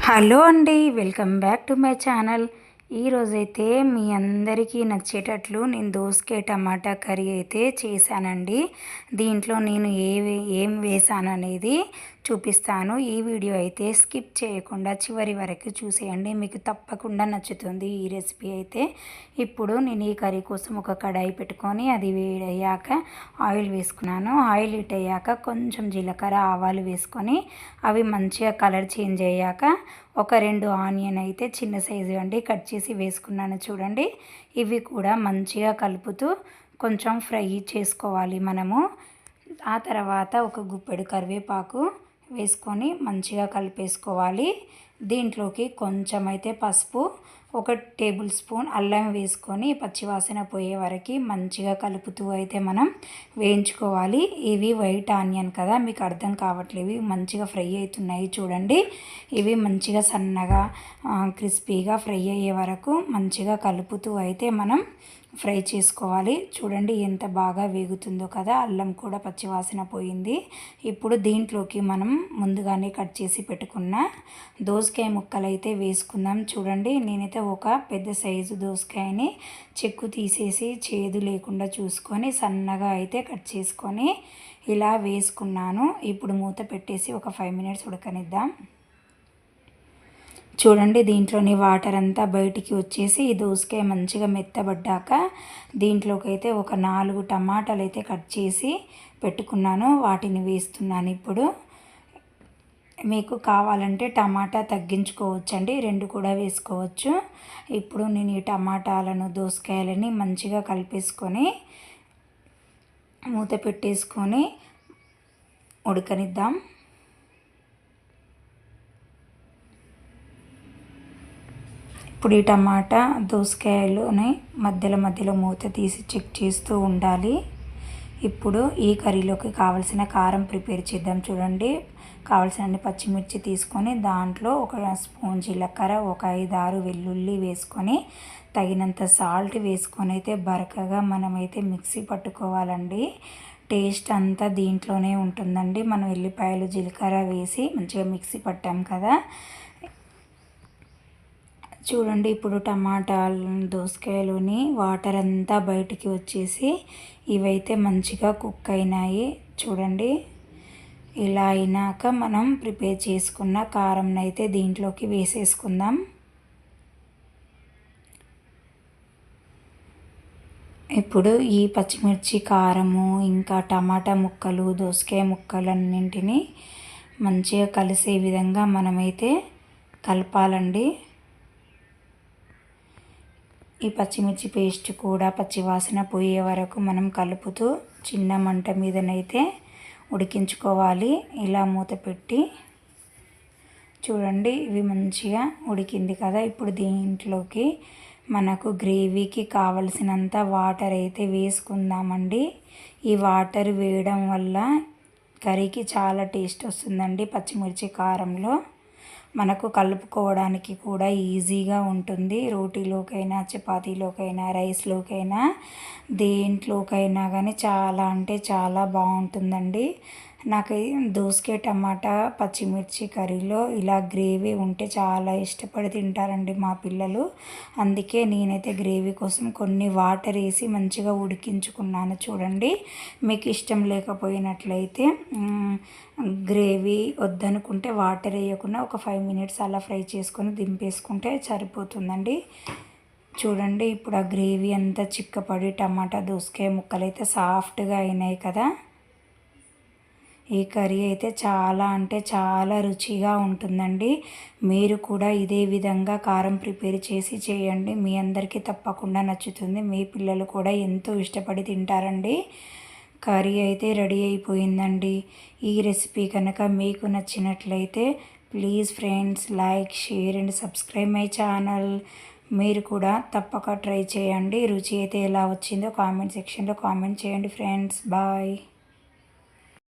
Hello అండి, welcome back to my channel. ఈరోజైతే మీ అందరికీ నచ్చేటట్లు నేను దోసకాయ టమాటా కర్రీ అయితే చేశానండి. దీంట్లో నేను ఏం వేసాను అనేది చూపిస్తాను. ఈ వీడియో అయితే స్కిప్ చేయకుండా చివరి వరకు చూసేయండి, మీకు తప్పకుండా నచ్చుతుంది ఈ రెసిపీ అయితే. ఇప్పుడు నేను ఈ కర్రీ కోసం ఒక కడాయి పెట్టుకొని అది వేడయ్యాక ఆయిల్ వేసుకున్నాను. ఆయిల్ హీట్ అయ్యాక కొంచెం జీలకర్ర ఆవాలు వేసుకొని అవి మంచిగా కలర్ చేంజ్ అయ్యాక ఒక 2 ఆనియన్ అయితే చిన్న సైజు అండి కట్ చేసి వేసుకున్నాను. చూడండి, ఇవి కూడా మంచిగా కలుపుతూ కొంచెం ఫ్రై చేసుకోవాలి మనము. ఆ తర్వాత ఒక గుప్పెడు కరివేపాకు వేసుకొని మంచిగా కలిపేసుకోవాలి. దీంట్లోకి కొంచెం అయితే పసుపు, 1 టేబుల్ స్పూన్ అల్లం వేసుకొని పచ్చివాసన పోయే వరకు మంచిగా కలుపుతూ అయితే మనం వేయించుకోవాలి. ఇవి వైట్ ఆనియన్ కదా, మీకు అర్థం కావట్లేవి, మంచిగా ఫ్రై అవుతున్నాయి చూడండి. ఇవి మంచిగా సన్నగా క్రిస్పీగా ఫ్రై అయ్యే వరకు మంచిగా కలుపుతూ అయితే మనం ఫ్రై చేసుకోవాలి. చూడండి ఎంత బాగా వేగుతుందో కదా, అల్లం కూడా పచ్చివాసన పోయింది. ఇప్పుడు దీంట్లోకి మనం ముందుగానే కట్ చేసి పెట్టుకున్న దోసకాయ ముక్కలు అయితే వేసుకుందాం. చూడండి, నేనైతే ఒక పెద్ద సైజు దోసకాయని చెక్కు తీసేసి చేదు లేకుండా చూసుకొని సన్నగా అయితే కట్ చేసుకొని ఇలా వేసుకున్నాను. ఇప్పుడు మూత పెట్టేసి ఒక 5 మినిట్స్ ఉడకనిద్దాం. చూడండి, దీంట్లోని వాటర్ అంతా బయటికి వచ్చేసి ఈ దోసకాయ మంచిగా మెత్తబడ్డాక దీంట్లోకి అయితే ఒక 4 టమాటాలు అయితే కట్ చేసి పెట్టుకున్నాను, వాటిని వేస్తున్నాను. ఇప్పుడు మీకు కావాలంటే టమాటా తగ్గించుకోవచ్చండి, 2 కూడా వేసుకోవచ్చు. ఇప్పుడు నేను ఈ టమాటాలను దోసకాయలని మంచిగా కలిపేసుకొని మూత పెట్టేసుకొని ఉడకనిద్దాం. ఇప్పుడు ఈ టమాటా దోసకాయలోనే మధ్యలో మూత తీసి చెక్ చేస్తూ ఉండాలి. ఇప్పుడు ఈ కర్రీలోకి కావలసిన కారం ప్రిపేర్ చేద్దాం. చూడండి, కావలసిన పచ్చిమిర్చి తీసుకొని దాంట్లో 1 స్పూన్ జీలకర్ర, ఒక 5-6 వెల్లుల్లి వేసుకొని తగినంత సాల్ట్ వేసుకొని అయితే బరకగా మనమైతే మిక్సీ పట్టుకోవాలండి. టేస్ట్ అంతా దీంట్లోనే ఉంటుందండి. మనం ఎల్లిపాయలు జీలకర్ర వేసి మంచిగా మిక్సీ పట్టాం కదా. చూడండి, ఇప్పుడు టమాటాలు దోసకాయలోని వాటర్ అంతా బయటికి వచ్చేసి ఇవైతే మంచిగా కుక్ అయినాయి. చూడండి, ఇలా అయినాక మనం ప్రిపేర్ చేసుకున్న కారంని అయితే దీంట్లోకి వేసేసుకుందాం. ఇప్పుడు ఈ పచ్చిమిర్చి కారము ఇంకా టమాటా ముక్కలు దోసకాయ ముక్కలన్నింటినీ మంచిగా కలిసే విధంగా మనమైతే కలపాలండి. ఈ పచ్చిమిర్చి పేస్ట్ కూడా పచ్చివాసన పోయే వరకు మనం కలుపుతూ చిన్న మంట మీదనైతే ఉడికించుకోవాలి. ఇలా మూత పెట్టి చూడండి, ఇవి మంచిగా ఉడికింది కదా. ఇప్పుడు దీంట్లోకి మనకు గ్రేవీకి కావలసినంత వాటర్ అయితే వేసుకుందామండి. ఈ వాటర్ వేయడం వల్ల కర్రీకి చాలా టేస్ట్ వస్తుందండి. పచ్చిమిర్చి కారంలో మనకు కలుపుకోవడానికి కూడా ఈజీగా ఉంటుంది. రోటీలోకైనా చపాతీలోకైనా రైస్లోకైనా దేంట్లోకైనా కానీ చాలా అంటే చాలా బాగుంటుందండి. నాకు దోసకాయ టమాటా పచ్చిమిర్చి కర్రీలో ఇలా గ్రేవీ ఉంటే చాలా ఇష్టపడి తింటారండి మా పిల్లలు. అందుకే నేనైతే గ్రేవీ కోసం కొన్ని వాటర్ వేసి మంచిగా ఉడికించుకున్నాను. చూడండి, మీకు ఇష్టం లేకపోయినట్లయితే గ్రేవీ వద్దనుకుంటే వాటర్ వేయకుండా ఒక 5 మినిట్స్ అలా ఫ్రై చేసుకొని దింపేసుకుంటే సరిపోతుందండి. చూడండి, ఇప్పుడు ఆ గ్రేవీ అంతా చిక్కపడి టమాటా దోసకాయ ముక్కలు అయితే సాఫ్ట్గా అయినాయి కదా. ఈ కర్రీ అయితే చాలా అంటే చాలా రుచిగా ఉంటుందండి. మీరు కూడా ఇదే విధంగా కారం ప్రిపేర్ చేసి చేయండి, మీ అందరికీ తప్పకుండా నచ్చుతుంది. మీ పిల్లలు కూడా ఎంతో ఇష్టపడి తింటారండి. కర్రీ అయితే రెడీ అయిపోయిందండి. ఈ రెసిపీ కనుక మీకు నచ్చినట్లయితే please friends like share and subscribe my channel. మీరు కూడా తప్పక ట్రై చేయండి. రుచి అయితే ఎలా వచ్చిందో కామెంట్ సెక్షన్లో కామెంట్ చేయండి ఫ్రెండ్స్. బాయ్.